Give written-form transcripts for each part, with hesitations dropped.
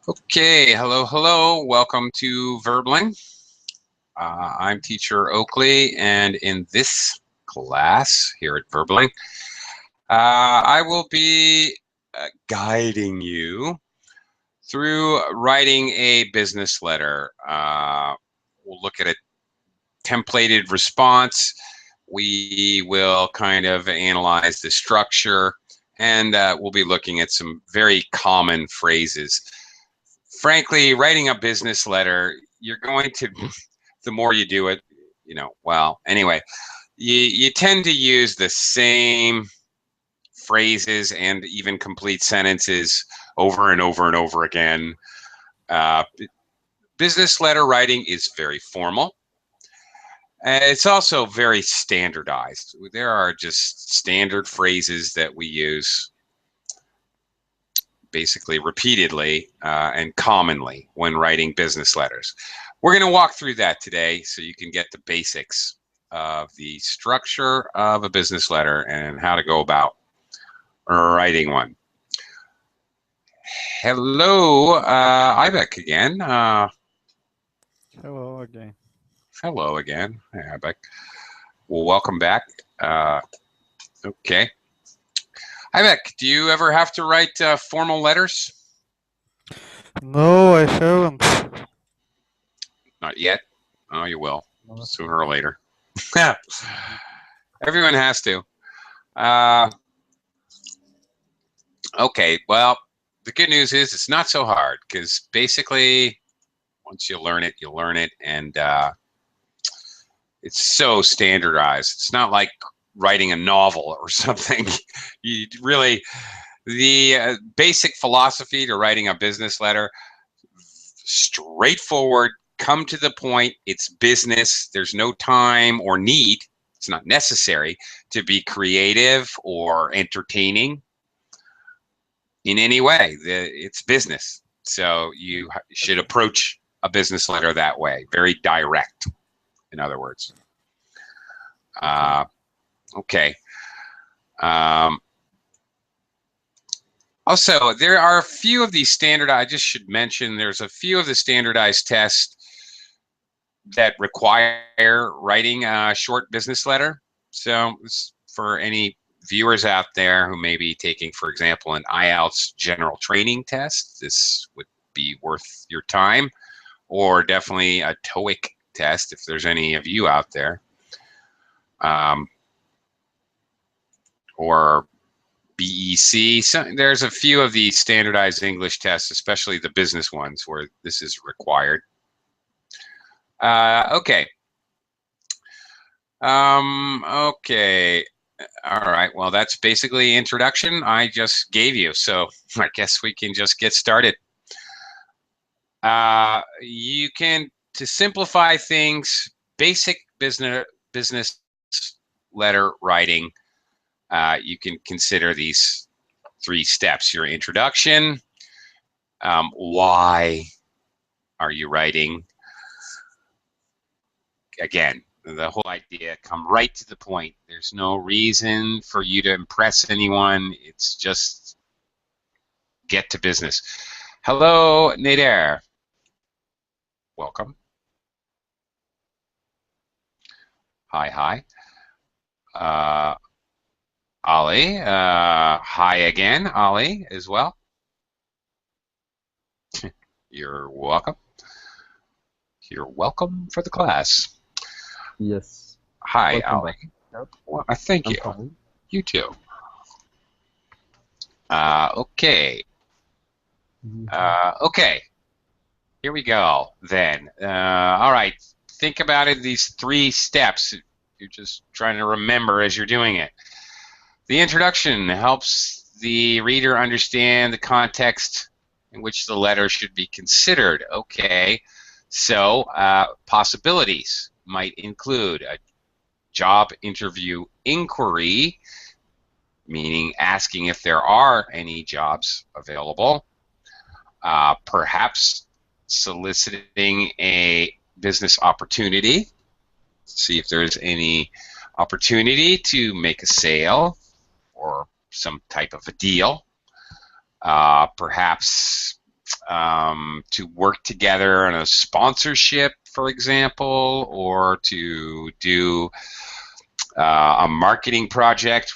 Okay, hello. Welcome to Verbling. I'm teacher Oakley, and in this class here at Verbling, I will be guiding you through writing a business letter. We'll look at a templated response. We will kind of analyze the structure, and we'll be looking at some very common phrases. Frankly, writing a business letter, you're going to, the more you do it, well, anyway, you tend to use the same phrases and even complete sentences over and over and over again. Uh, Business letter writing is very formal. It's also very standardized. There are just standard phrases that we use basically repeatedly and commonly when writing business letters. We're going to walk through that today so you can get the basics of the structure of a business letter and how to go about writing one. Hello, Ibec again. Hello again. Hello again. Hey, Ibec. Well, welcome back. Okay. Ibec, do you ever have to write formal letters? No, I haven't. Not yet. Oh, you will. Not Sooner yet. or later. Everyone has to. Uh, okay, well, the good news is it's not so hard because basically once you learn it, and it's so standardized. It's not like writing a novel or something. You really, the basic philosophy to writing a business letter, straightforward, come to the point, it's business. There's no time or need, it's not necessary to be creative or entertaining in any way. It's business. So you should approach a business letter that way, very direct, in other words. Okay. Also, there are a few of these standardized, I just should mention, there's a few of the standardized tests that require writing a short business letter. So for any viewers out there who may be taking, for example, an IELTS general training test, this would be worth your time, or definitely a TOEIC test if there's any of you out there, or BEC. So there's a few of the standardized English tests, especially the business ones, where this is required. Okay. Okay. All right. Well, that's basically introduction I just gave you. So I guess we can just get started. You can, to simplify things, basic business letter writing, you can consider these 3 steps. Your introduction, why are you writing? Again, the whole idea, come right to the point. There's no reason for you to impress anyone. It's just get to business. Hello, Nader. Welcome. Hi. Ali, hi again, Ali, as well. You're welcome. You're welcome for the class. Yes. Hi, Welcome Ali. back. Well, thank you. Fine. You too. Okay. Okay. Here we go, then. All right. Think about it, these 3 steps. You're just trying to remember as you're doing it. The introduction helps the reader understand the context in which the letter should be considered. Okay. So possibilities might include a job interview inquiry, meaning asking if there are any jobs available, perhaps soliciting a business opportunity, see if there's any opportunity to make a sale or some type of a deal, perhaps to work together on a sponsorship, for example, or to do a marketing project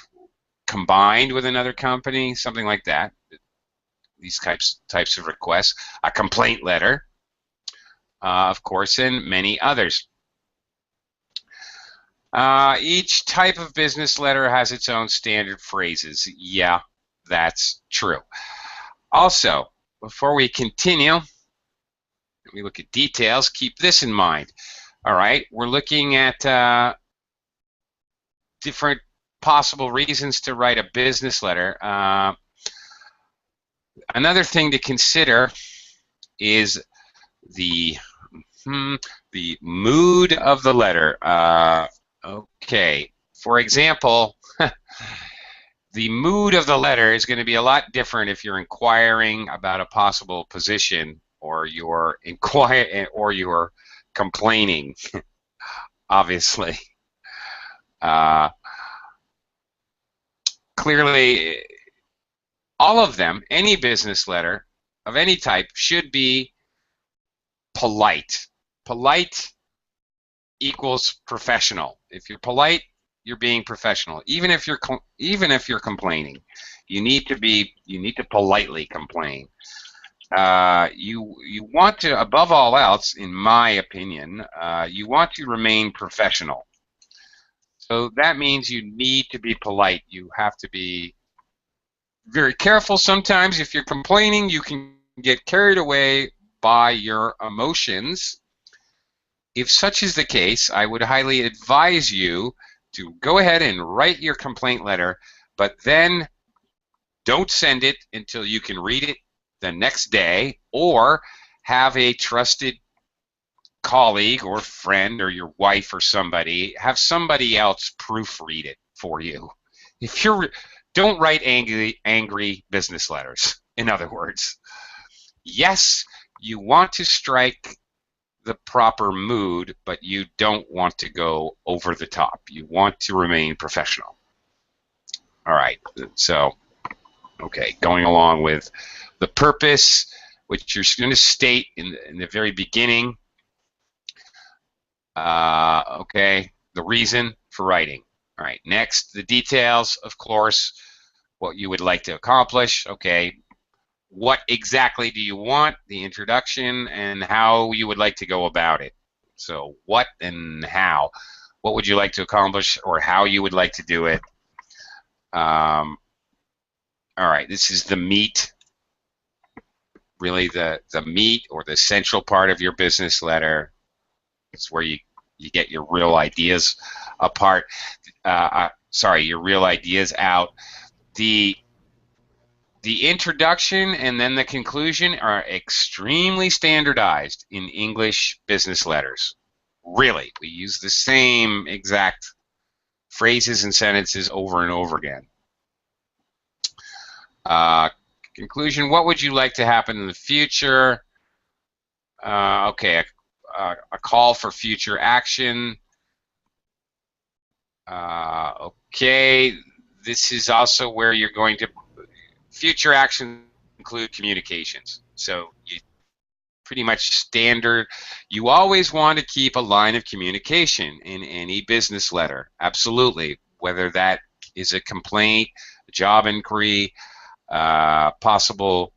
combined with another company, something like that. These types of requests. A complaint letter, of course, and many others. Each type of business letter has its own standard phrases. Yeah, that's true. Also, before we continue, we look at details, keep this in mind. All right, we're looking at different possible reasons to write a business letter. Another thing to consider is the mood of the letter. Okay, for example, the mood of the letter is going to be a lot different if you're inquiring about a possible position or you're complaining. Obviously, clearly, all of them, any business letter of any type, should be polite. Polite equals professional. If you're polite, you're being professional. Even if you're complaining, you need to politely complain. You want to, above all else, in my opinion, you want to remain professional. So that means you need to be polite. You have to be very careful. Sometimes if you're complaining, you can get carried away by your emotions. If such is the case, I would highly advise you to go ahead and write your complaint letter, but then don't send it until you can read it the next day, or have a trusted colleague or friend or your wife or somebody, have somebody else proofread it for you. Don't write angry business letters. In other words, yes, you want to strike the proper mood, but you don't want to go over the top. You want to remain professional. All right, so, okay, going along with the purpose, which you're going to state in the very beginning. Okay, the reason for writing. All right, next, the details, of course, what you would like to accomplish. Okay, what exactly do you want, the introduction, and how you would like to go about it. So what and how. What would you like to accomplish, or how you would like to do it. All right, this is the meat, really the meat or the central part of your business letter. It's where you get your real ideas apart. Your real ideas out. The introduction and then the conclusion are extremely standardized in English business letters. Really, we use the same exact phrases and sentences over and over again. Conclusion, what would you like to happen in the future? Okay, a call for future action. Okay, this is also where you're going to, future actions include communications. So you pretty much standard, you always want to keep a line of communication in any business letter. Absolutely, whether that is a complaint, a job inquiry, possible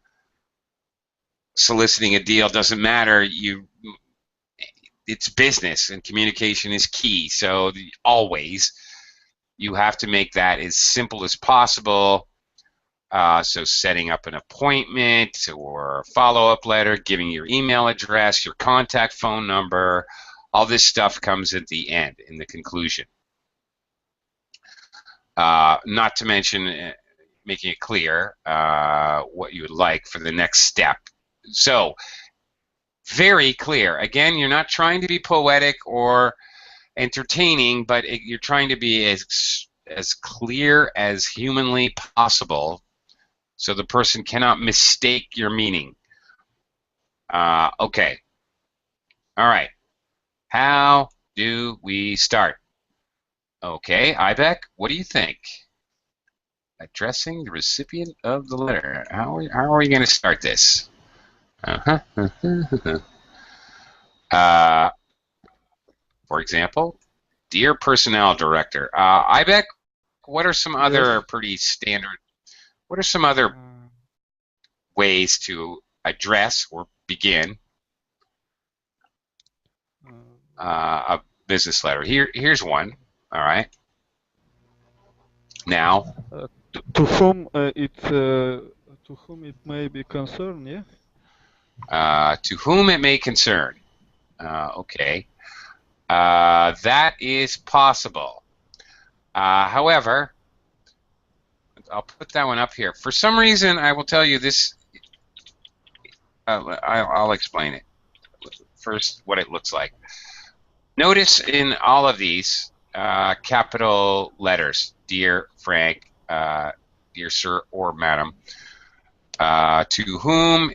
soliciting a deal, doesn't matter. It's business, and communication is key. So always, you have to make that as simple as possible. So setting up an appointment or a follow-up letter, giving your email address, your contact phone number, all this stuff comes at the end, in the conclusion. Not to mention making it clear what you would like for the next step. So, very clear. Again, you're not trying to be poetic or entertaining, but you're trying to be as clear as humanly possible, so the person cannot mistake your meaning. Okay. All right. How do we start? Okay, Ibec, what do you think? Addressing the recipient of the letter. How are we going to start this? Uh-huh. For example, dear personnel director. I bet. What are some other Yes. pretty standard? What are some other Uh, ways to address or begin uh, a business letter? Here's one. All right. Now, to whom to whom it may be concerned, yeah? to whom it may concern. Okay. That is possible. However, I'll put that one up here. For some reason, I will tell you this. I'll explain it. First, what it looks like. Notice in all of these capital letters, dear Frank, dear sir or madam, to whom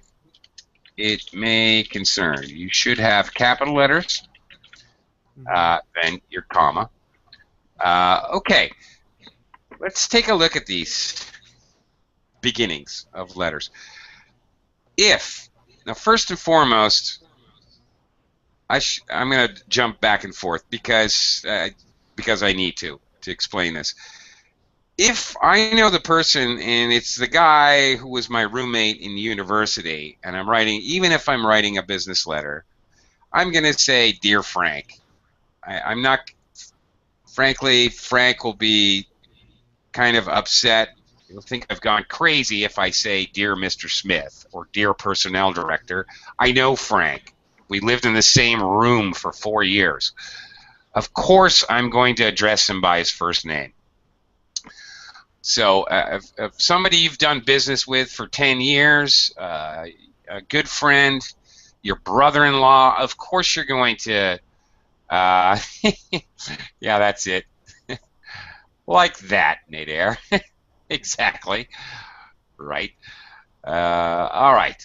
it may concern. You should have capital letters, then your comma. Okay, let's take a look at these beginnings of letters. Now first and foremost, I'm going to jump back and forth because I need to explain this. If I know the person and it's the guy who was my roommate in university and I'm writing, even if I'm writing a business letter, I'm going to say, Dear Frank. I'm not, frankly, Frank will be kind of upset. He'll think I've gone crazy if I say, Dear Mr. Smith or Dear Personnel Director. I know Frank. We lived in the same room for 4 years. Of course, I'm going to address him by his first name. So if somebody you've done business with for 10 years, a good friend, your brother-in-law, of course you're going to, yeah, that's it. Like that, Nader. Exactly. Right. All right.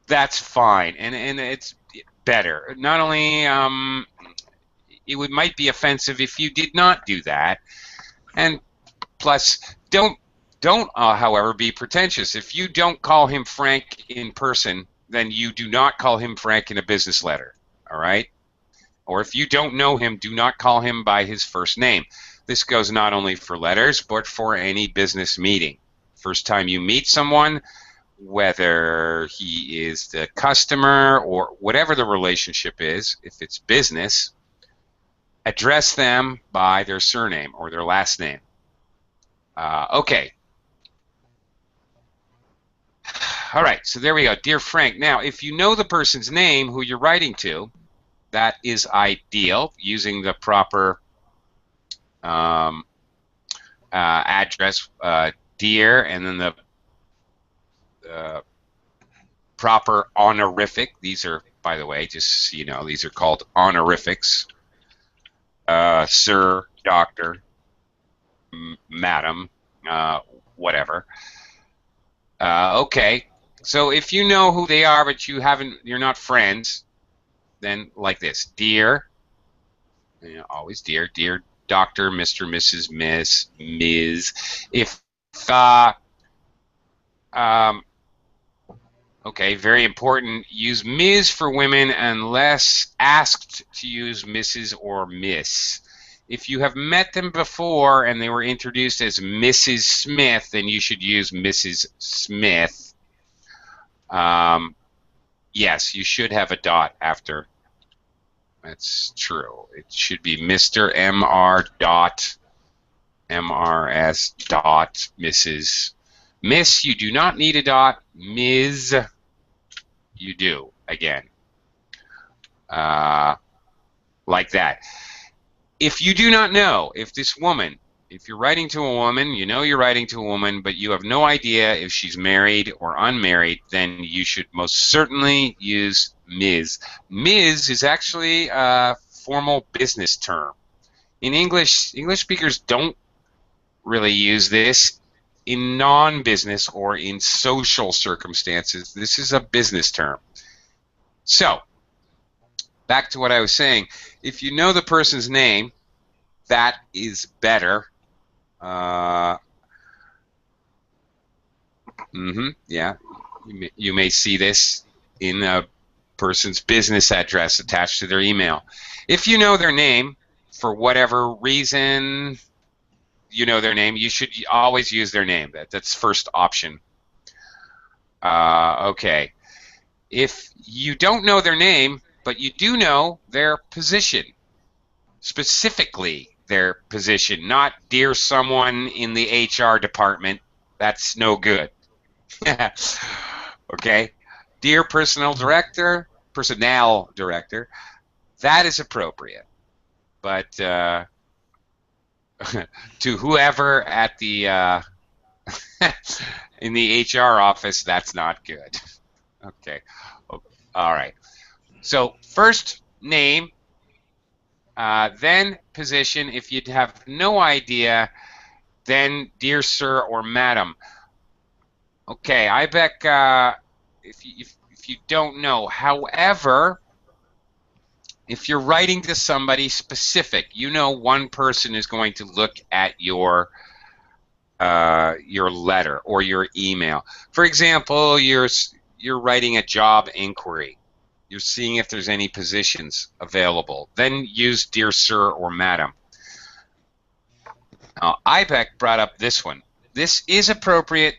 That's fine, and it's better. Not only it might be offensive if you did not do that, and plus don't however be pretentious. If you don't call him Frank in person, then you do not call him Frank in a business letter. All right? Or if you don't know him, do not call him by his first name. This goes not only for letters, but for any business meeting. First time you meet someone, whether he is the customer or whatever the relationship is, if it's business, address them by their surname or their last name. Okay. All right, so there we go. Dear Frank. Now, if you know the person's name who you're writing to, that is ideal, using the proper address, dear, and then the proper honorific. These are, by the way, just so you know, these are called honorifics. Sir, doctor, madam, whatever. Okay, so if you know who they are, but you're not friends, then like this, dear, always dear, dear Doctor, Mr., Mrs., Miss, Ms. If okay, very important. Use Ms. for women unless asked to use Mrs. or Miss. If you have met them before and they were introduced as Mrs. Smith, then you should use Mrs. Smith. Yes, you should have a dot after. That's true. It should be Mr. Mr. dot Mrs. dot Mrs. Miss, you do not need a dot. Ms. You do, again. Like that. If you do not know, if you're writing to a woman, you know you're writing to a woman, but you have no idea if she's married or unmarried, then you should most certainly use Ms. Ms. is actually a formal business term. In English speakers don't really use this in non-business or in social circumstances. This is a business term. So, back to what I was saying. If you know the person's name, that is better. Yeah. You may see this in a person's business address attached to their email. If you know their name, for whatever reason you know their name, you should always use their name. That's first option. Okay. If you don't know their name, but you do know their position, specifically their position, not dear someone in the HR department, that's no good. Okay. Dear personnel director, that is appropriate. But to whoever at the in the HR office, that's not good. Okay. All right. So first name, then position. If you have no idea, then dear sir or madam. Okay, I bet if you don't know. However, if you're writing to somebody specific, you know one person is going to look at your letter or your email. For example, you're writing a job inquiry. You're seeing if there's any positions available. Then use dear sir or madam. IBEC brought up this one. This is appropriate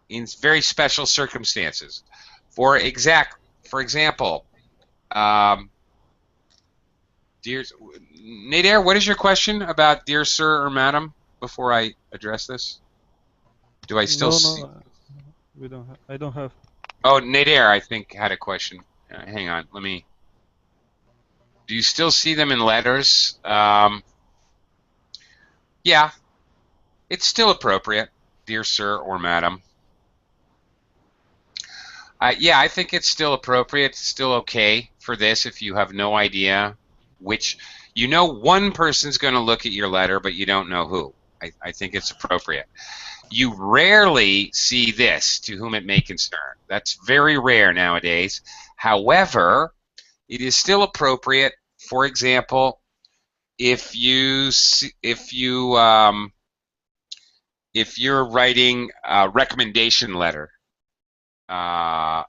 in very special circumstances. For example, dear Nader, what is your question about dear sir or madam? Before I address this, do I still see? No, we don't. I don't have. Oh, Nader, I think had a question. Hang on, let me. Do you still see them in letters? Yeah, it's still appropriate, dear sir or madam. Yeah, I think it's still appropriate. It's still okay for this if you have no idea which. You know one person's going to look at your letter, but you don't know who. I think it's appropriate. You rarely see this, to whom it may concern. That's very rare nowadays. However, it is still appropriate. For example, if you're writing a recommendation letter, or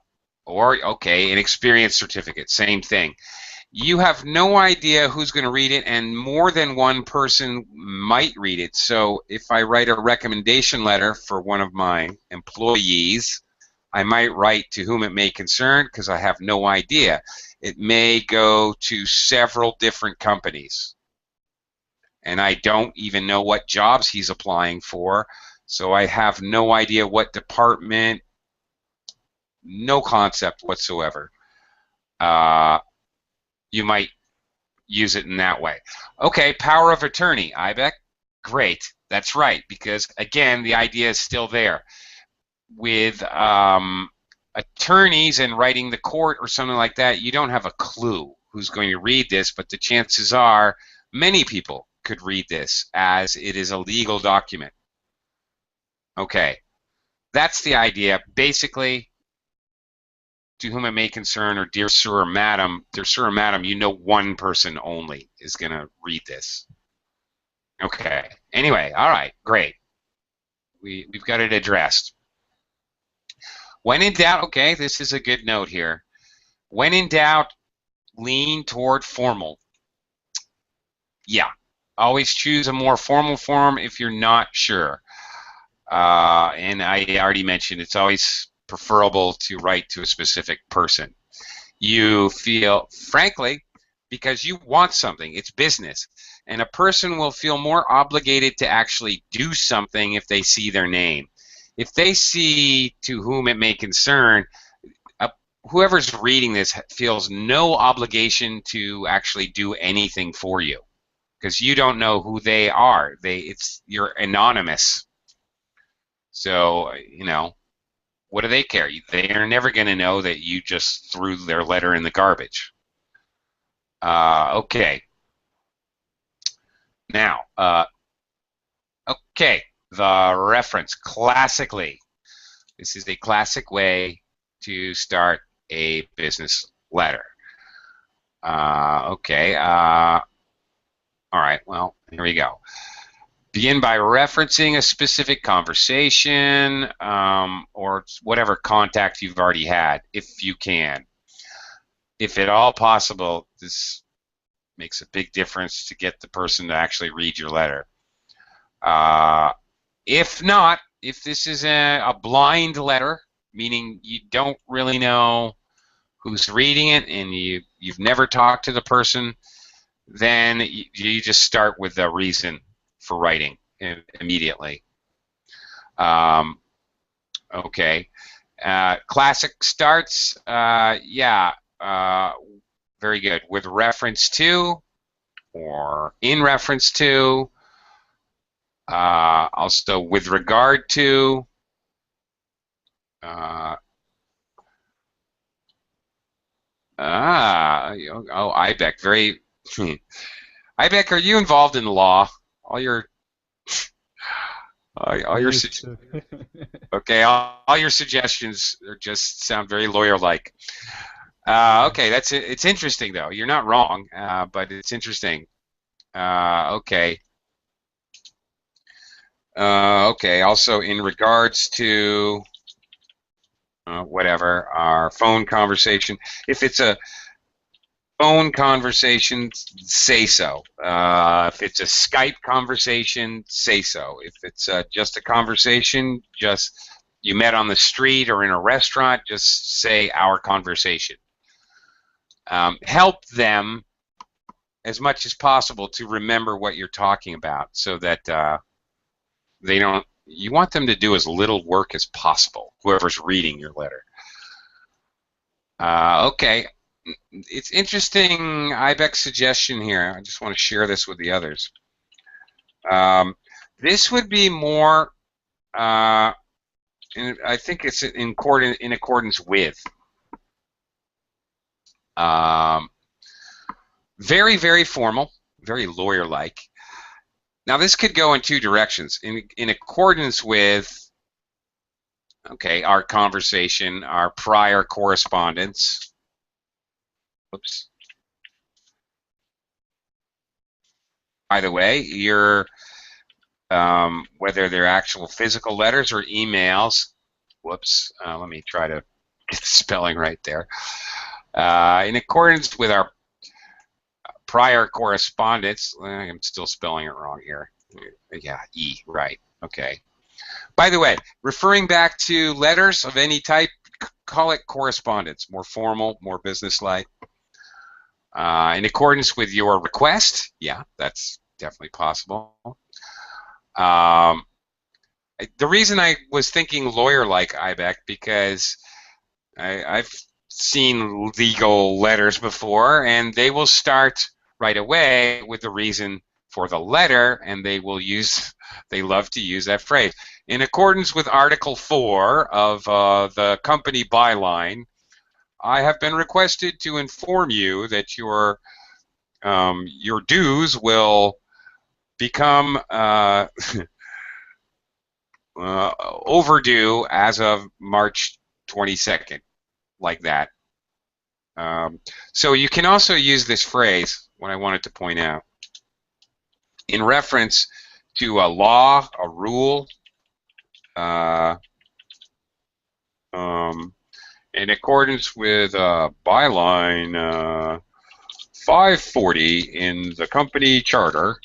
okay, an experience certificate, same thing. You have no idea who's going to read it, and more than one person might read it. So if I write a recommendation letter for one of my employees, I might write to whom it may concern because I have no idea. It may go to several different companies, and I don't even know what jobs he's applying for, so I have no idea what department, no concept whatsoever. You might use it in that way. Okay, power of attorney, Ibeck. Great, that's right, because again, the idea is still there. With attorneys and writing the court or something like that, you don't have a clue who's going to read this, but the chances are many people could read this as it is a legal document. Okay, that's the idea. Basically, to whom it may concern, or dear sir or madam, you know one person only is going to read this. Okay, anyway, all right, great. We've got it addressed. When in doubt, okay, this is a good note here. When in doubt, lean toward formal. Yeah, always choose a more formal form if you're not sure. And I already mentioned it's always preferable to write to a specific person. You feel, frankly, because you want something, it's business, and a person will feel more obligated to actually do something if they see their name. If they see to whom it may concern, whoever's reading this feels no obligation to actually do anything for you because you don't know who they are. You're anonymous. So, you know, what do they care? They are never going to know that you just threw their letter in the garbage. Okay. Now, okay, the reference. Classically, this is a classic way to start a business letter. Okay. All right, well, here we go. Begin by referencing a specific conversation or whatever contact you've already had, if you can. If at all possible, this makes a big difference to get the person to actually read your letter. If not, if this is a blind letter, meaning you don't really know who's reading it and you've never talked to the person, then you just start with the reason for writing immediately. Okay. Classic starts, yeah, very good. With reference to or in reference to, also with regard to, IBEC, very, IBEC, are you involved in law? All your okay, all your suggestions just sound very lawyer-like. Okay, that's it. It's interesting though. You're not wrong, but it's interesting. Okay. Okay. Also, in regards to whatever our phone conversation, if it's a phone conversation, say so. If it's a Skype conversation, say so. If it's just a conversation, just you met on the street or in a restaurant, just say our conversation. Help them as much as possible to remember what you're talking about, so that they don't. You want them to do as little work as possible. Whoever's reading your letter. Okay. It's interesting, IBEC's suggestion here. I just want to share this with the others. This would be more, and I think it's in accordance with. Very, very formal, very lawyer-like. Now, this could go in two directions. In accordance with, okay, our conversation, our prior correspondence. Oops. By the way, whether they're actual physical letters or emails, whoops, let me try to get the spelling right there. In accordance with our prior correspondence, I'm still spelling it wrong here. Yeah, E, right, okay. By the way, referring back to letters of any type, call it correspondence, more formal, more businesslike. In accordance with your request, yeah, that's definitely possible. The reason I was thinking lawyer-like, IBEC, because I've seen legal letters before, and they will start right away with the reason for the letter, and they love to use that phrase. In accordance with Article 4 of the company byline, I have been requested to inform you that your dues will become overdue as of March 22nd, like that. So you can also use this phrase, what I wanted to point out, in reference to a law, a rule, in accordance with byline 540 in the company charter,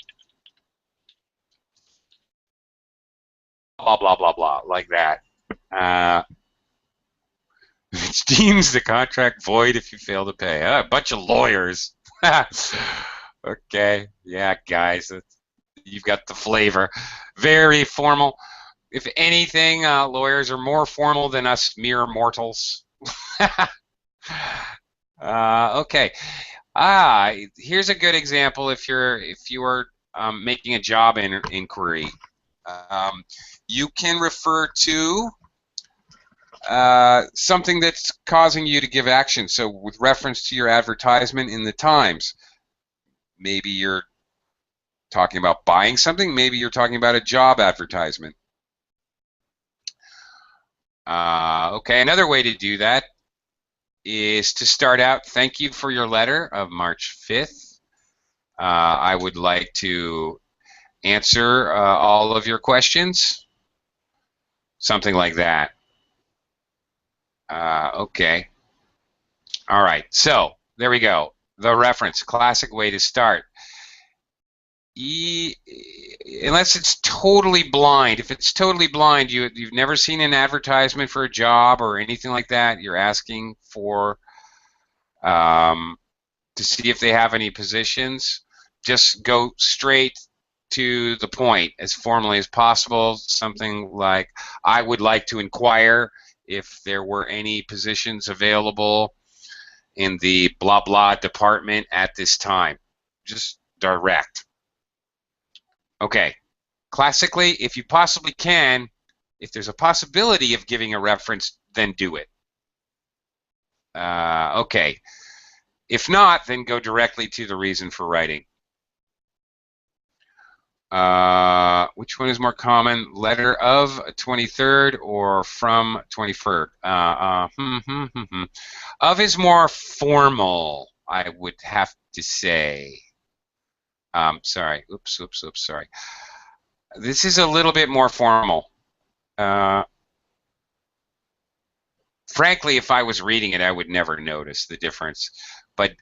blah, blah, blah, blah, like that. It deems the contract void if you fail to pay. A bunch of lawyers. Okay, yeah, guys, you've got the flavor. Very formal. If anything, lawyers are more formal than us mere mortals. Okay. Here's a good example. If you are making a job inquiry, you can refer to something that's causing you to give action. So, with reference to your advertisement in the Times, maybe you're talking about buying something. Maybe you're talking about a job advertisement. Okay, another way to do that is to start out, thank you for your letter of March 5th. I would like to answer all of your questions? Something like that. Okay. All right. So there we go. The reference, classic way to start. Unless it's totally blind. If it's totally blind, you've never seen an advertisement for a job or anything like that. You're asking for to see if they have any positions. Just go straight to the point as formally as possible. Something like, I would like to inquire if there were any positions available in the blah blah department at this time. Just direct. Okay. Classically, if you possibly can, if there's a possibility of giving a reference, then do it. Okay. If not, then go directly to the reason for writing. Which one is more common? Letter of 23rd or from 21st? Of is more formal, I would have to say. Sorry. Oops, sorry. This is a little bit more formal. Frankly, if I was reading it, I would never notice the difference. But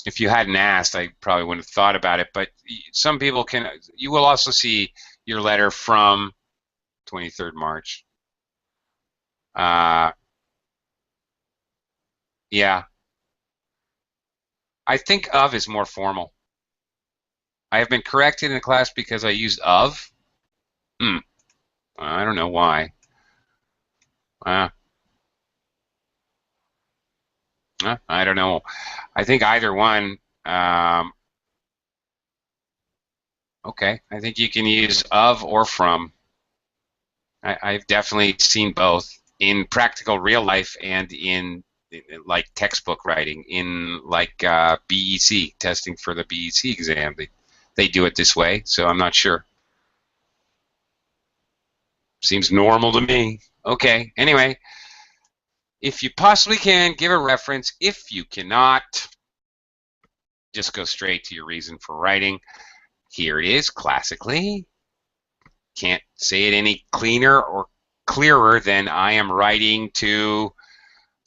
if you hadn't asked, I probably wouldn't have thought about it. But some people can. You will also see your letter from 23rd March. Yeah. I think of is more formal. I have been corrected in a class because I used of. I don't know why. I don't know. I think either one. Okay, I think you can use of or from. I've definitely seen both in practical real life and in like textbook writing, in like BEC, testing for the BEC exam. They do it this way, so I'm not sure. Seems normal to me. Okay, anyway. If you possibly can, give a reference. If you cannot, just go straight to your reason for writing. Here it is, classically. Can't say it any cleaner or clearer than I am writing to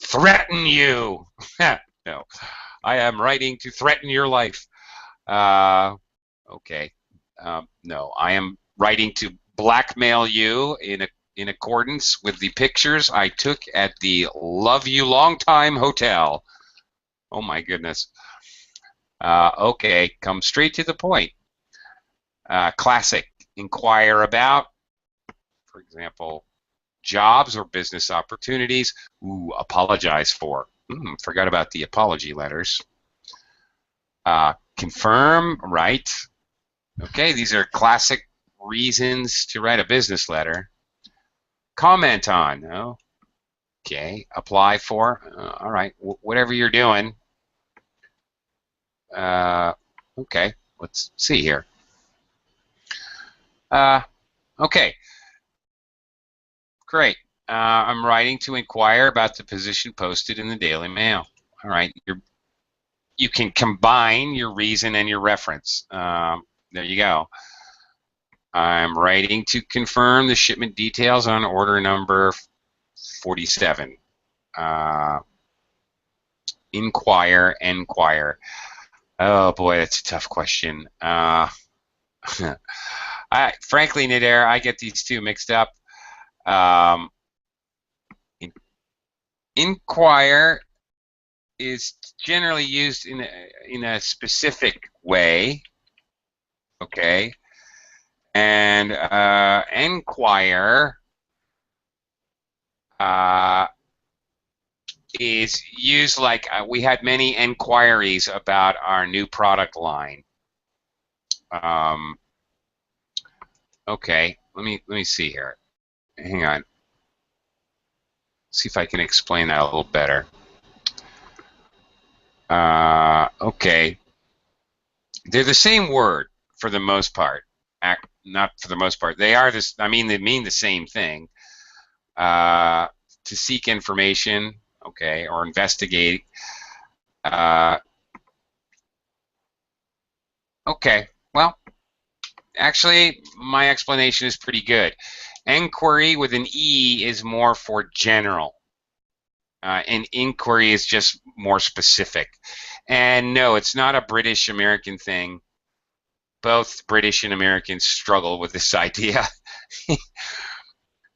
threaten you. No, I am writing to threaten your life. Okay. No, I am writing to blackmail you in accordance with the pictures I took at the Love You Long Time Hotel. Oh my goodness. Okay, come straight to the point. Classic. Inquire about, for example, jobs or business opportunities. Ooh, apologize for. Forgot about the apology letters. Confirm, right? Okay, these are classic reasons to write a business letter. Comment on. Oh, okay. Apply for. All right. Whatever you're doing. Okay. Let's see here. Okay. Great. I'm writing to inquire about the position posted in the Daily Mail. All right. You can combine your reason and your reference. There you go. I'm writing to confirm the shipment details on order number 47. Inquire. Oh boy, that's a tough question. Frankly, Nader, I get these two mixed up. Inquire is generally used in a specific way. Okay. And inquire is used like we had many inquiries about our new product line. Okay, let me see here. Hang on. See if I can explain that a little better. Okay. They're the same word for the most part. Not for the most part. They are this. I mean, they mean the same thing. To seek information, okay, or investigate. Okay. Well, actually, my explanation is pretty good. Enquiry with an E is more for general. And inquiry is just more specific. And no, it's not a British American thing. Both British and Americans struggle with this idea.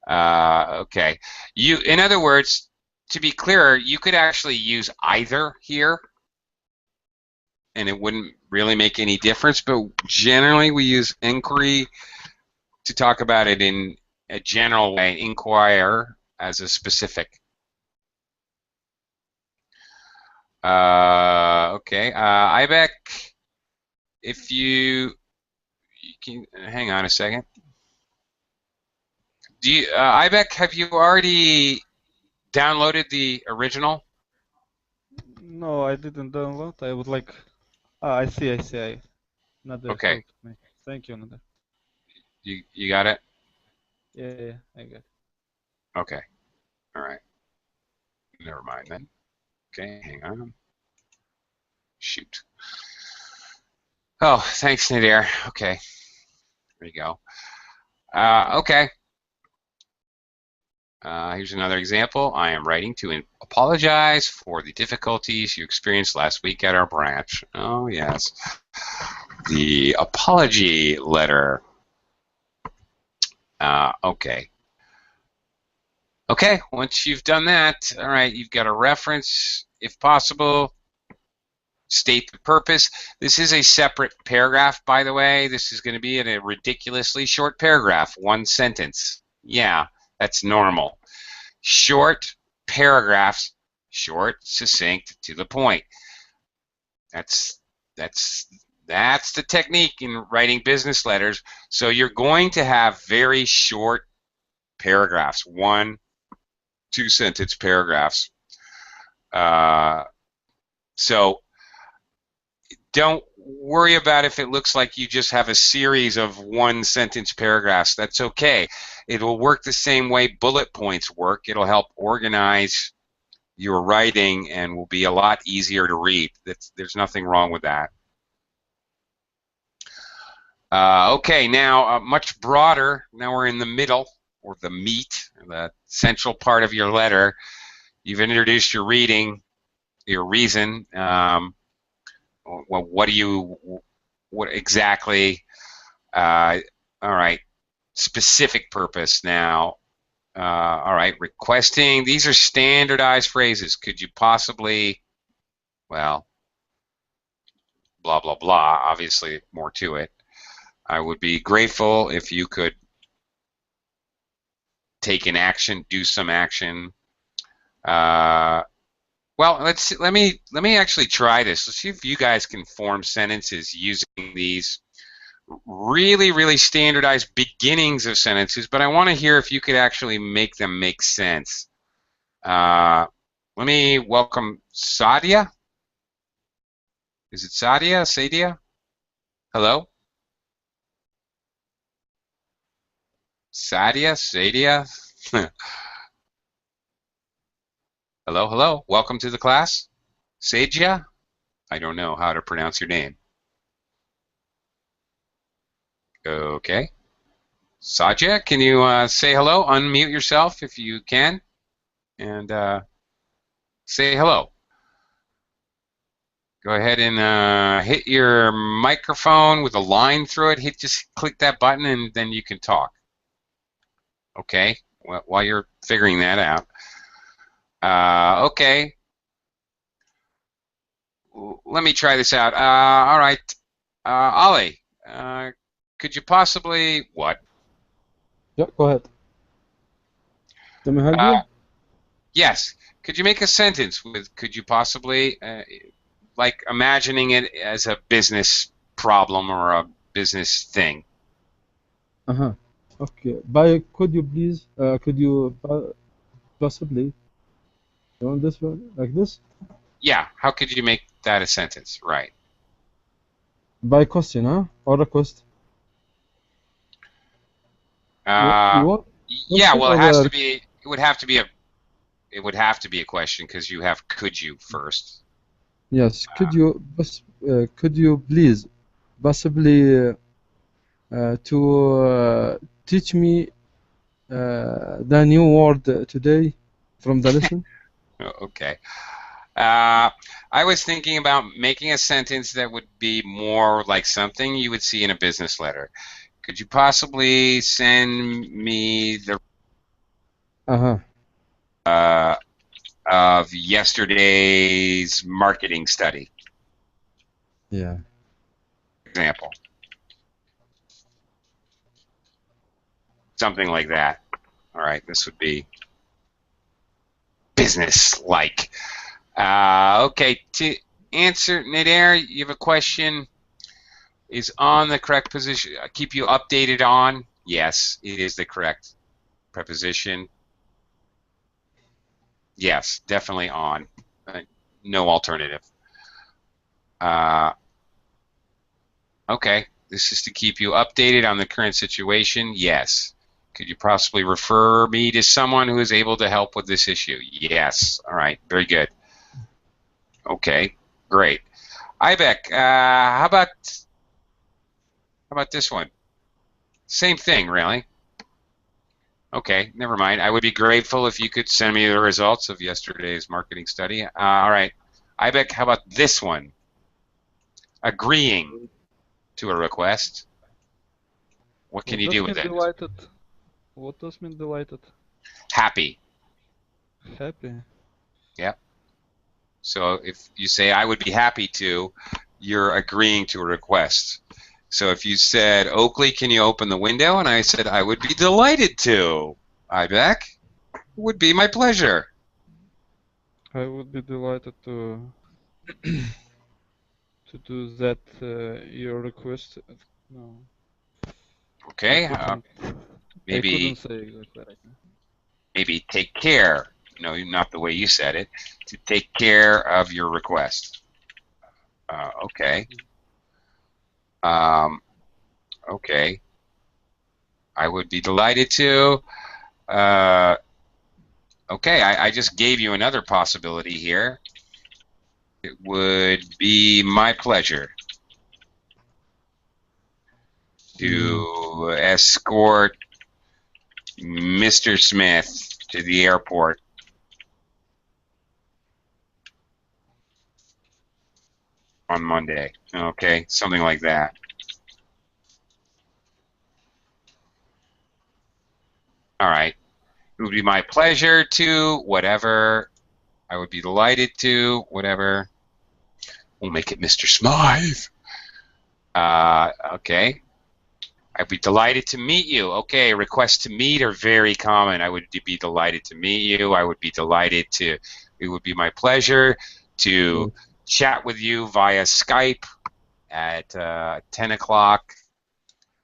Okay. In other words, to be clearer, you could actually use either here, and it wouldn't really make any difference. But generally, we use inquiry to talk about it in a general way. Inquire as a specific. Okay. Ibec, if you can hang on a second. Do you, Ibec, have you already downloaded the original? No, I didn't download. I would like. Ah, I see. Nader Okay. helped me. Thank you, Nader. You got it? Yeah, I got it. Okay. All right. Never mind then. Okay, hang on. Shoot. Oh, thanks, Nadir. Okay. There you go. Okay. Here's another example. I am writing to apologize for the difficulties you experienced last week at our branch. Oh, yes. The apology letter. Okay. Okay, once you've done that, all right, you've got a reference, if possible. State the purpose. This is a separate paragraph, by the way. This is going to be in a ridiculously short paragraph, one sentence. Yeah, that's normal. Short paragraphs, short, succinct, to the point. That's the technique in writing business letters. So you're going to have very short paragraphs, 1, 2 sentence paragraphs. So don't worry about if it looks like you just have a series of 1 sentence paragraphs. That's okay. It will work the same way bullet points work. It'll help organize your writing and will be a lot easier to read. There's nothing wrong with that. Okay, now much broader. Now we're in the middle, or the meat, the central part of your letter. You've introduced your reading, your reason. Well, what exactly? All right, specific purpose now. All right, requesting. These are standardized phrases. Could you possibly, well, blah, blah, blah. Obviously, more to it. I would be grateful if you could take an action, do some action. Well, let me actually try this. Let's see if you guys can form sentences using these really standardized beginnings of sentences, but I want to hear if you could actually make them make sense. Let me welcome Sadia. Is it Sadia? Sadia? Hello? Sadia? Sadia? Hello? Welcome to the class. Sadia? I don't know how to pronounce your name. Okay. Sadia, can you say hello? Unmute yourself if you can, and say hello. Go ahead and hit your microphone with a line through it. Just click that button, and then you can talk. Okay. Well, while you're figuring that out. Okay. Let me try this out. All right. Ali, could you possibly what? Yeah, go ahead. Let me help you? Yes. Could you make a sentence with could you possibly, like imagining it as a business problem or a business thing? Uh-huh. Okay. Could you please, possibly, you want this one, like this? Yeah. How could you make that a sentence? Right. By question, huh? Or request? You want Yeah. question Well, it or has to the, be. It would have to be a. It would have to be a question because you have could you first. yes, could you please possibly to teach me the new word today from the lesson. Okay. I was thinking about making a sentence that would be more like something you would see in a business letter. Could you possibly send me the of yesterday's marketing study? Yeah. Example. Something like that. All right, this would be business-like. Okay, to answer, Nader, you have a question. Is on the correct position. Keep you updated on. Yes, it is the correct preposition. Yes, definitely on. No alternative. Okay, this is to keep you updated on the current situation. Yes. Could you possibly refer me to someone who is able to help with this issue? Yes. All right, very good. Okay, great. Ibec, how about this one? Same thing, really. Okay, never mind. I would be grateful if you could send me the results of yesterday's marketing study. All right. Ibec, how about this one? Agreeing to a request. What can you do with it? Delighted? What does mean delighted? Happy. Happy. Yep. So if you say, I would be happy to, you're agreeing to a request. So if you said, Oakley, can you open the window? And I said, I would be delighted to. Ibec, it would be my pleasure. I would be delighted to do that. Your request. No. Okay. I Maybe couldn't say exactly right now. maybe take care. No, not the way you said it. To take care of your request. Okay. Okay. I would be delighted to. Okay, I just gave you another possibility here. It would be my pleasure to escort Mr. Smith to the airport on Monday. Okay, something like that. All right. It would be my pleasure to, whatever. I would be delighted to, whatever. We'll make it Mr. Smythe. Okay. I'd be delighted to meet you. Okay, requests to meet are very common. I would be delighted to meet you. I would be delighted to, it would be my pleasure to chat with you via Skype at 10 o'clock.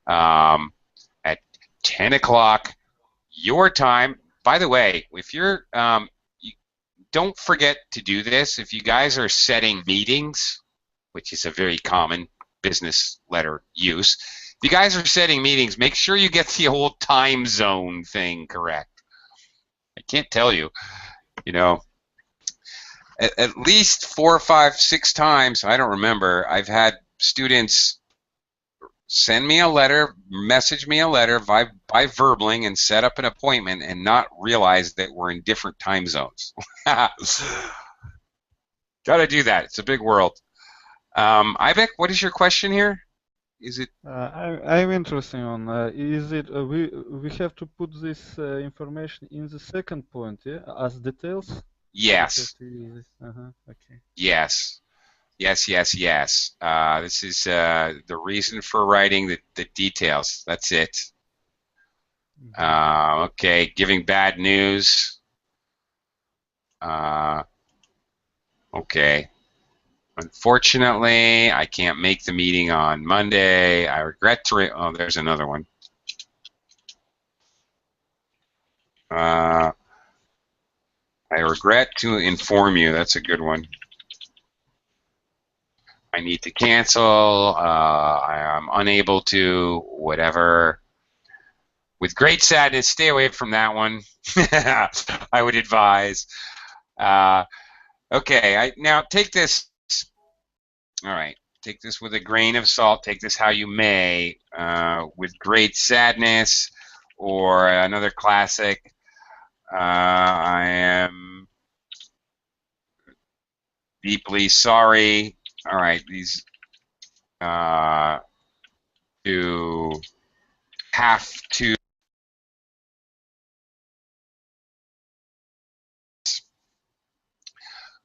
At 10 o'clock your time. By the way, if you're, don't forget to do this. If you guys are setting meetings, which is a very common business letter use, if you guys are setting meetings, make sure you get the whole time zone thing correct. I can't tell you, you know, at least 4 or 5, 6 times, I don't remember, I've had students send me a letter, message me a letter by Verbling and set up an appointment and not realize that we're in different time zones. Got to do that. It's a big world. Ibec, what is your question here? Is it? I'm interested on. Is it we have to put this information in the second point, yeah, as details? Yes. Okay. Yes. Yes, yes, yes. This is the reason for writing the details. That's it. Okay, giving bad news. Okay. Unfortunately, I can't make the meeting on Monday. I regret to. Oh, there's another one. I regret to inform you. That's a good one. I need to cancel. I am unable to. Whatever. With great sadness, stay away from that one. I would advise. Okay, now take this. All right. take this with a grain of salt, take this how you may, with great sadness, or another classic, I am deeply sorry. All right, these to have to.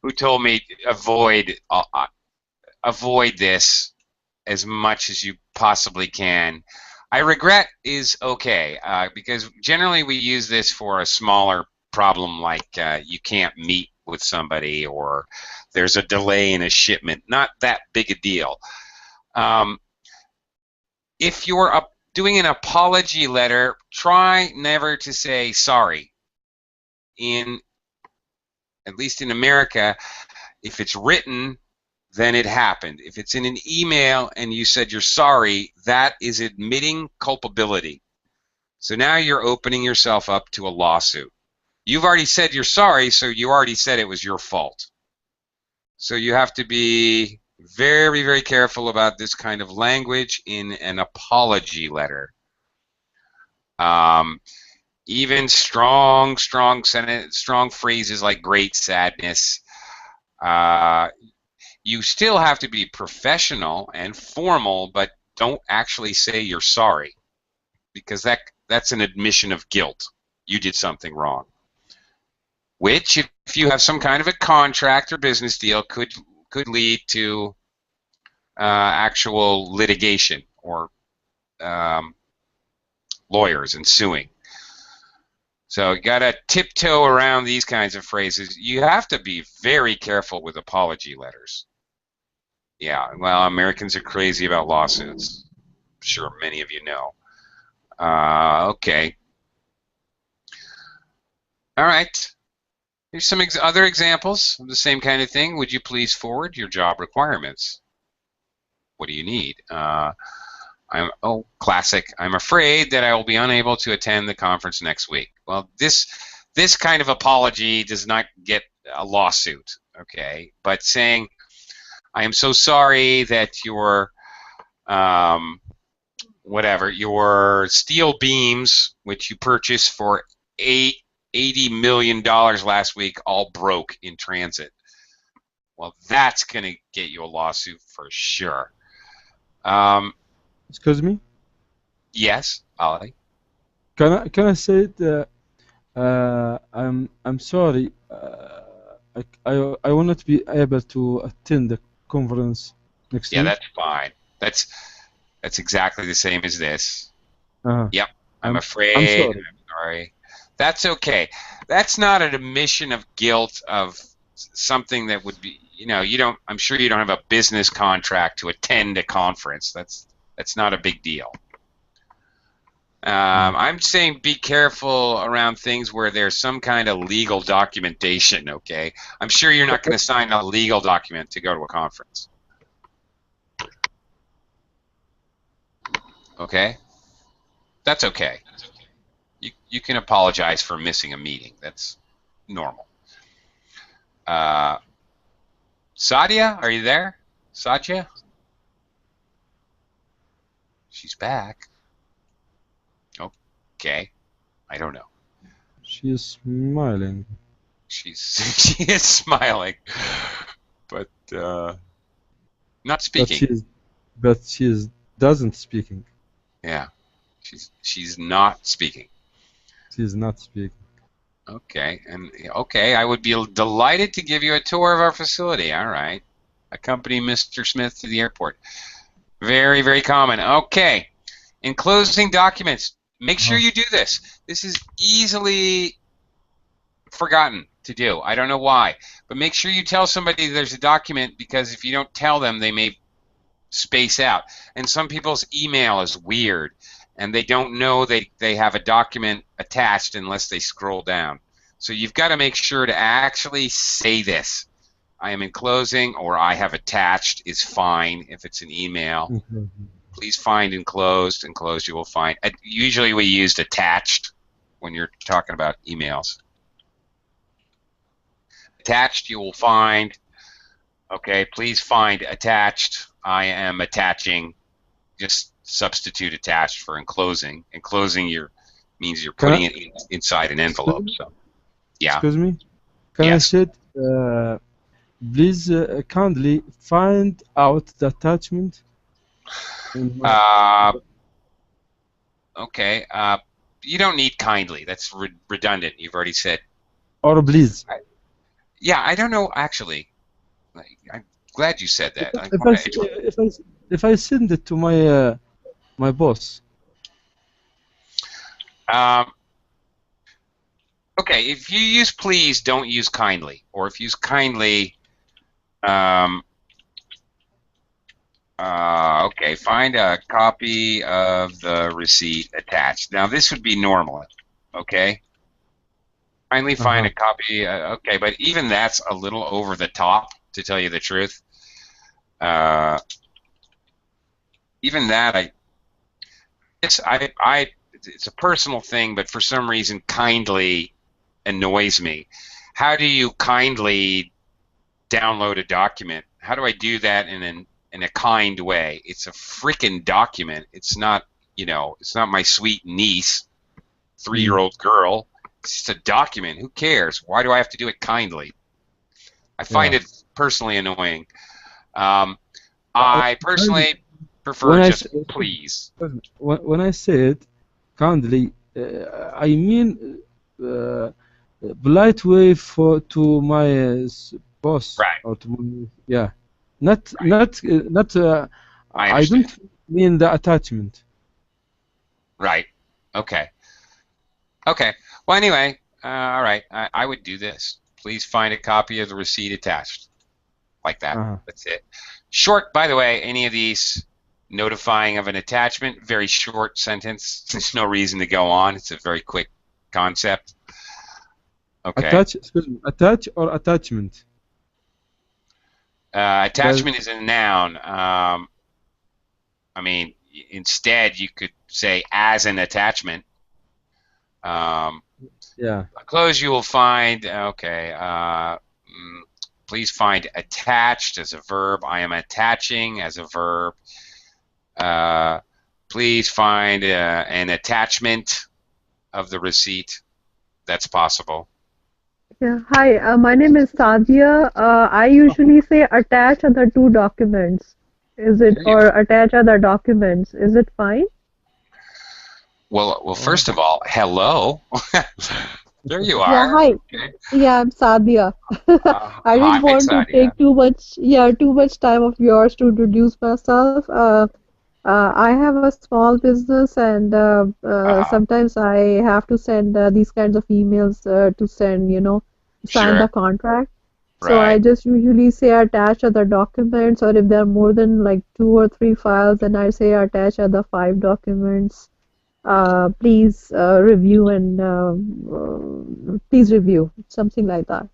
Who told me avoid this as much as you possibly can? I regret is okay, because generally we use this for a smaller problem, like you can't meet with somebody, or there's a delay in a shipment. Not that big a deal. If you're doing an apology letter, try never to say sorry. At least in America, if it's written, then it happened. If it's in an email and you said you're sorry, that is admitting culpability. So now you're opening yourself up to a lawsuit. You've already said you're sorry, so you already said it was your fault. So you have to be very, very careful about this kind of language in an apology letter. Even strong phrases like great sadness. You still have to be professional and formal, but don't actually say you're sorry, because that's an admission of guilt. You did something wrong, which, if you have some kind of a contract or business deal, could lead to actual litigation or lawyers and suing. So you got to tiptoe around these kinds of phrases. You have to be very careful with apology letters. Yeah, well, Americans are crazy about lawsuits. I'm sure many of you know. Okay. All right. Here's some other examples of the same kind of thing. Would you please forward your job requirements? What do you need? Classic. I'm afraid that I will be unable to attend the conference next week. Well, this kind of apology does not get a lawsuit, okay? But saying, I am so sorry that your your steel beams, which you purchased for $80 million last week, all broke in transit. Well, that's going to get you a lawsuit for sure. Excuse me? Yes, Ollie? Can I say it? I'm sorry. I will not be able to attend the conference next Yeah, week. that's fine. That's exactly the same as this. Yep. I'm afraid. I'm sorry. I'm sorry. That's okay. That's not an admission of guilt of something that would be, I'm sure you don't have a business contract to attend a conference. That's not a big deal. I'm saying be careful around things where there's some kind of legal documentation, okay? I'm sure you're not going to sign a legal document to go to a conference. Okay? That's okay. You can apologize for missing a meeting. That's normal. Sadia, are you there? Sadia? She's back. Okay. I don't know. She is smiling. She is smiling, but not speaking. But she doesn't speaking. Yeah, she's not speaking. She is not speaking. Okay, I would be delighted to give you a tour of our facility. All right, accompany Mr. Smith to the airport. Very, very common. Okay, enclosing documents. Make sure you do this. This is easily forgotten to do. I don't know why, but make sure you tell somebody there's a document, because if you don't tell them, they may space out. And some people's email is weird, and they don't know they have a document attached unless they scroll down. So you've got to make sure to actually say this. I am enclosing, or I have attached is fine if it's an email. Mm-hmm. Please find enclosed. Enclosed you will find. Usually we used attached when you're talking about emails. Attached you will find. Okay, please find attached. I am attaching, just substitute attached for enclosing. Enclosing means you're Can putting I, it inside an envelope. So yeah. excuse me? Can I Yes. say, please kindly find out the attachment in my. Okay. You don't need kindly. That's redundant. You've already said. Or please. Yeah, I don't know actually. I'm glad you said that. I If I want s- to. if I send it to my boss. Okay, if you use please, don't use kindly. Or if you use kindly, okay, find a copy of the receipt attached. Now this would be normal, okay? Kindly find a copy, okay, but even that's a little over the top, to tell you the truth. Even that, it's a personal thing, but for some reason, kindly annoys me. How do you kindly download a document? How do I do that in a kind way? It's a freaking document. It's not, it's not my sweet niece, 3-year-old girl. It's just a document. Who cares? Why do I have to do it kindly? I find it personally annoying. I personally prefer just please. When I said kindly, I mean polite way to my boss Right. or to my, not not. I I don't mean the attachment. Right. Okay. Okay. Well, anyway, all right. I would do this. Please find a copy of the receipt attached. Like that. That's it. Short, by the way, any of these notifying of an attachment, very short sentence. There's no reason to go on. It's a very quick concept. Okay. Attach or attachment? Attachment is a noun. I mean, instead you could say as an attachment. Yeah. Close you will find, okay, please find attached as a verb. I am attaching as a verb. Please find an attachment of the receipt. That's possible. Yeah, hi, my name is Sadia. I usually say attach other two documents. Is it, or attach other documents? Is it fine? Well, first of all, hello. There you are. Yeah, hi. Okay. Yeah, I'm Sadia. I didn't want to take too much time of yours to introduce myself. I have a small business, and sometimes I have to send these kinds of emails to send, sign the contract. So I just usually say attach other documents, or if there are more than like 2 or 3 files, then I say attach other 5 documents. Please review and please review, something like that.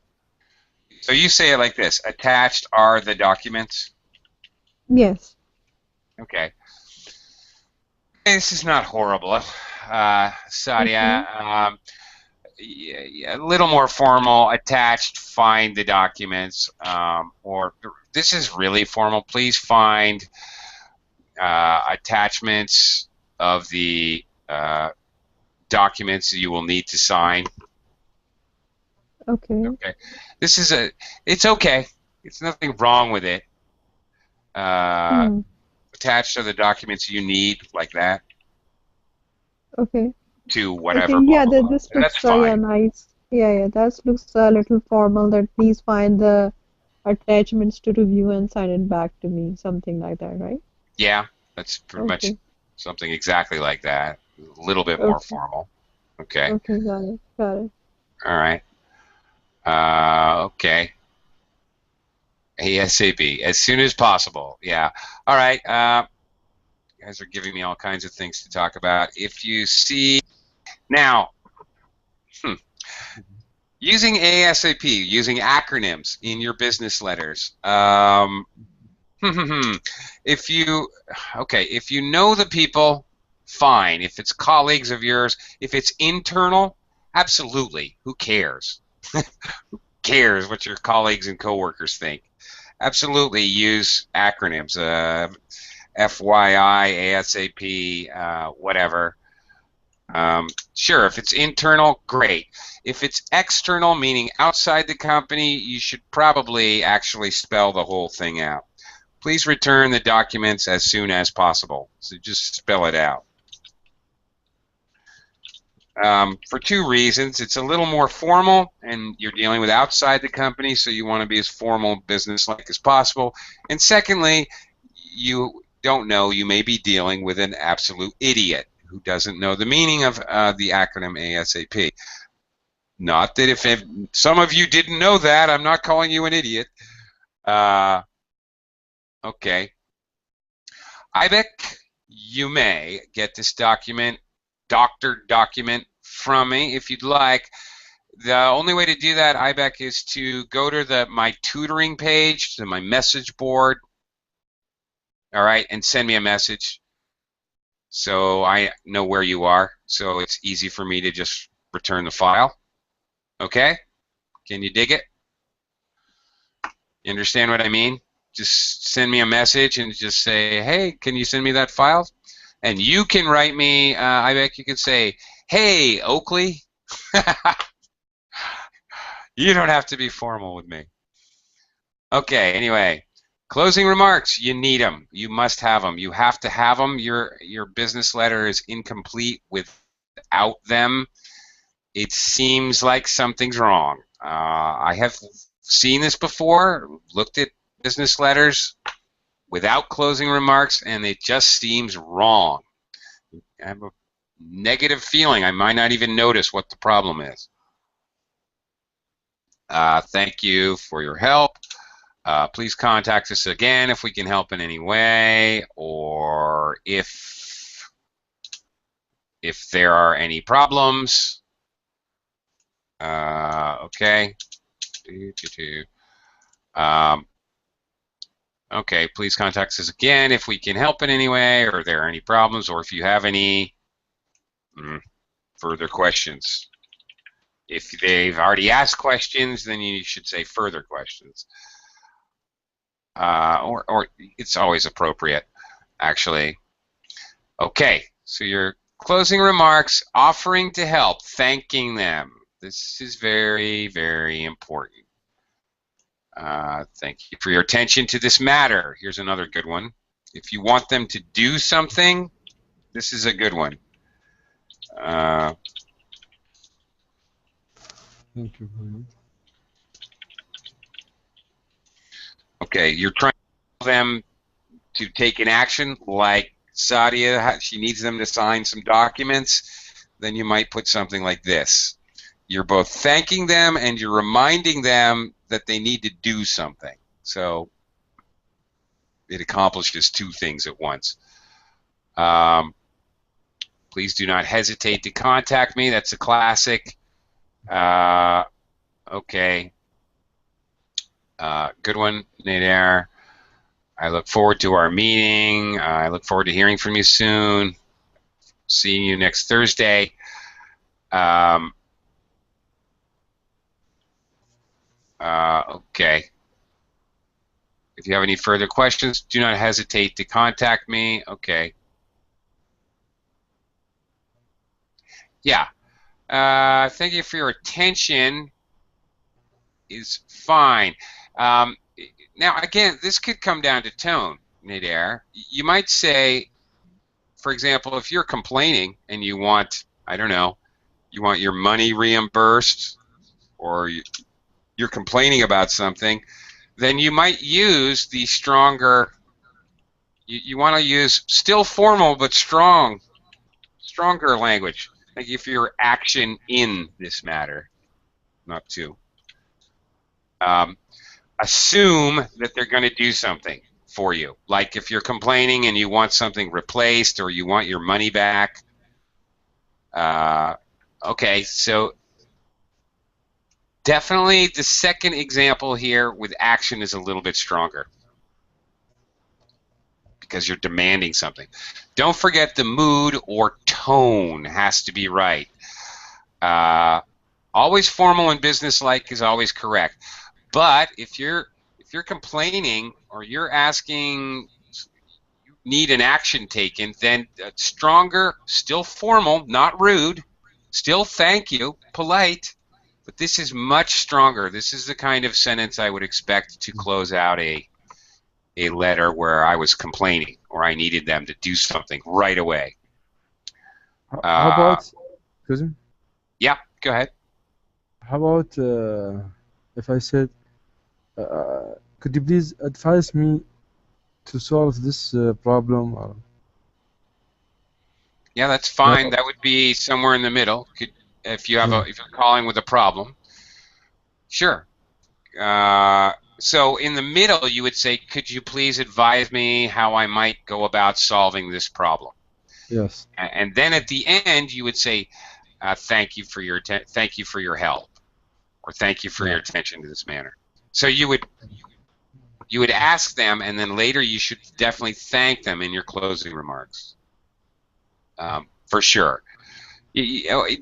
So you say it like this: attached are the documents. Yes. Okay. This is not horrible, Sadia. A little more formal. Attached, find the documents, or this is really formal. Please find attachments of the documents you will need to sign. Okay. Okay. This is it's okay. It's nothing wrong with it. Attached are the documents you need, like that. Okay. To whatever. Okay, yeah, this looks nice. Yeah, that looks a little formal. That please find the attachments to review and sign it back to me, something like that, right? Yeah, that's pretty much something exactly like that. A little bit more formal. Okay. Okay, got it. All right. Okay. ASAP, as soon as possible. Yeah. All right. You guys are giving me all kinds of things to talk about. If you see now, using ASAP, using acronyms in your business letters. If you know the people, fine. If it's colleagues of yours, if it's internal, absolutely. Who cares? Who cares what your colleagues and coworkers think? absolutely use acronyms. FYI, ASAP, whatever. Sure, if it's internal, great. If it's external, meaning outside the company, you should probably actually spell the whole thing out. Please return the documents as soon as possible. So just spell it out. For two reasons. It's a little more formal, and you're dealing with outside the company, so you want to be as formal, business-like as possible. And secondly, you don't know, you may be dealing with an absolute idiot who doesn't know the meaning of the acronym ASAP. Not that if some of you didn't know that, I'm not calling you an idiot. Okay. IBEC, you may get this doctored document from me if you'd like. The only way to do that, IBEC, is to go to my tutoring page, to my message board, all right, and send me a message so I know where you are, so it's easy for me to just return the file. Okay? Can you dig it? You understand what I mean? Just send me a message and just say, hey, can you send me that file? And you can write me, I bet you can say, hey, Oakley. You don't have to be formal with me. Okay, anyway, closing remarks, you need them. You must have them. You have to have them. Your business letter is incomplete without them. It seems like something's wrong. I have seen this before, looked at business letters without closing remarks, and it just seems wrong. I have a negative feeling. I might not even notice what the problem is. Thank you for your help. Please contact us again if we can help in any way, or if there are any problems. Okay. Okay, please contact us again if we can help in any way, or there are any problems, or if you have any further questions. If they've already asked questions, then you should say further questions. Or it's always appropriate, actually. Okay, so your closing remarks, offering to help, thanking them. This is very, very important. Thank you for your attention to this matter. Here's another good one. If you want them to do something, this is a good one. Thank you very much. Okay, you're trying to tell them to take an action, like Sadia, she needs them to sign some documents, then you might put something like this. You're both thanking them and you're reminding them that they need to do something. So it accomplishes two things at once. Please do not hesitate to contact me. That's a classic. Okay. Good one, Nader. I look forward to our meeting. I look forward to hearing from you soon. Seeing you next Thursday. Okay. If you have any further questions, do not hesitate to contact me. Okay. Yeah. Thank you for your attention. Is fine. Now, again, this could come down to tone, Nader. You might say, for example, if you're complaining and you want, I don't know, you want your money reimbursed, or you're complaining about something, then you might use the stronger, you want to use still formal but stronger language. Like if your action in this matter, not to. Assume that they're going to do something for you. Like if you're complaining and you want something replaced or you want your money back. Okay, so definitely the second example here with action is a little bit stronger because you're demanding something. Don't forget the mood or tone has to be right. Always formal and businesslike is always correct. But if you're you're complaining or you're asking, you need an action taken, then stronger, still formal, not rude, still thank you, polite, but this is much stronger. This is the kind of sentence I would expect to close out a letter where I was complaining or I needed them to do something right away. How about, excuse me? Yeah, go ahead. How about if I said, could you please advise me to solve this problem? Or... Yeah, that's fine. That would be somewhere in the middle. If you have if you're calling with a problem, sure. So in the middle, you would say, "Could you please advise me how I might go about solving this problem?" Yes. And then at the end, you would say, "Thank you for your help," or "Thank you for your attention to this matter." So you would ask them, and then later you should definitely thank them in your closing remarks. For sure.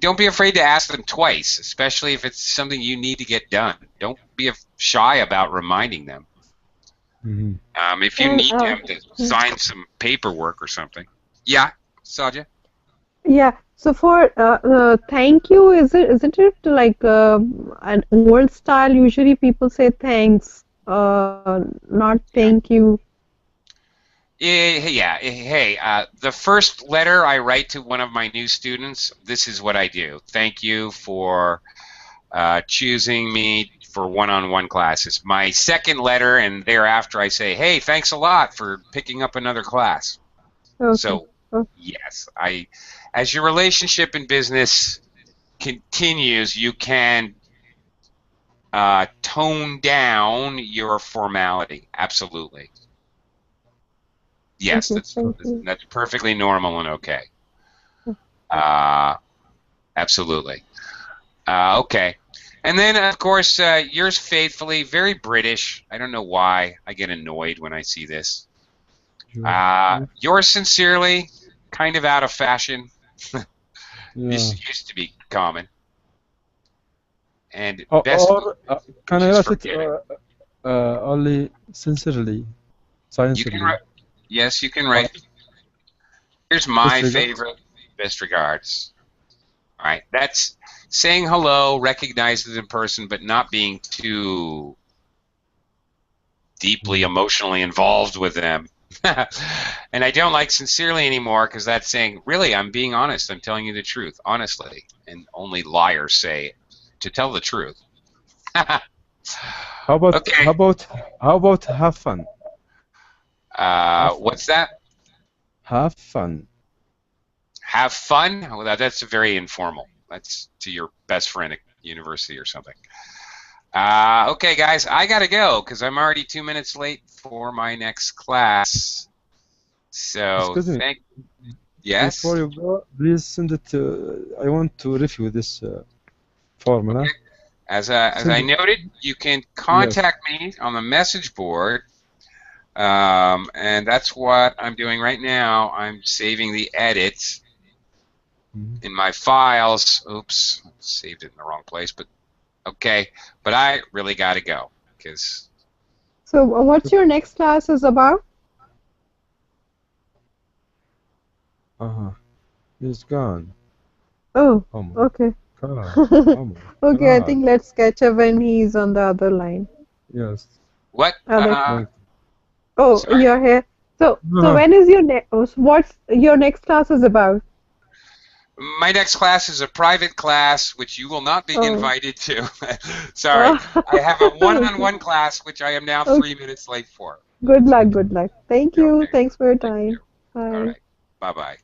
Don't be afraid to ask them twice, especially if it's something you need to get done. Don't be shy about reminding them. Mm-hmm. If you need them to sign some paperwork or something. Yeah, Saja? Yeah. So for thank you, isn't it like an old style? Usually people say thanks, not thank you. Yeah. Hey, the first letter I write to one of my new students, this is what I do. Thank you for choosing me for one-on-one classes. My second letter, and thereafter I say, hey, thanks a lot for picking up another class. Okay. So, yes, as your relationship in business continues, you can tone down your formality. Absolutely. Yes, that's perfectly normal and okay. Absolutely. Okay. And then, of course, yours faithfully, very British. I don't know why. I get annoyed when I see this. Yours sincerely, kind of out of fashion. This used to be common. And best. Can I write it only sincerely? You can write. Yes, you can write. Here's my favorite. Best regards. All right, that's saying hello, recognize it in person, but not being too deeply emotionally involved with them. And I don't like sincerely anymore because that's saying, really, I'm being honest. I'm telling you the truth, honestly. And only liars say to tell the truth. How about have fun? What's that? Have fun. Have fun? Well, that's very informal. That's to your best friend at university or something. Okay, guys, I gotta go because I'm already 2 minutes late for my next class. So, yes. Before you go, please send it to. I want to review this formula. Okay. As I noted, you can contact me on the message board, and that's what I'm doing right now. I'm saving the edits in my files. Oops, I saved it in the wrong place, but okay. But I really got to go because. So, what's your next class is about? He's gone. Oh, okay. Okay, I think let's catch up when he's on the other line. Yes. What? Sorry. You're here. So when is your what's your next class is about? My next class is a private class, which you will not be invited to. Sorry. I have a one-on-one class, which I am now 3 minutes late for. Good luck. Good luck. Thank you. Thanks for your time. Bye. All right. Bye-bye.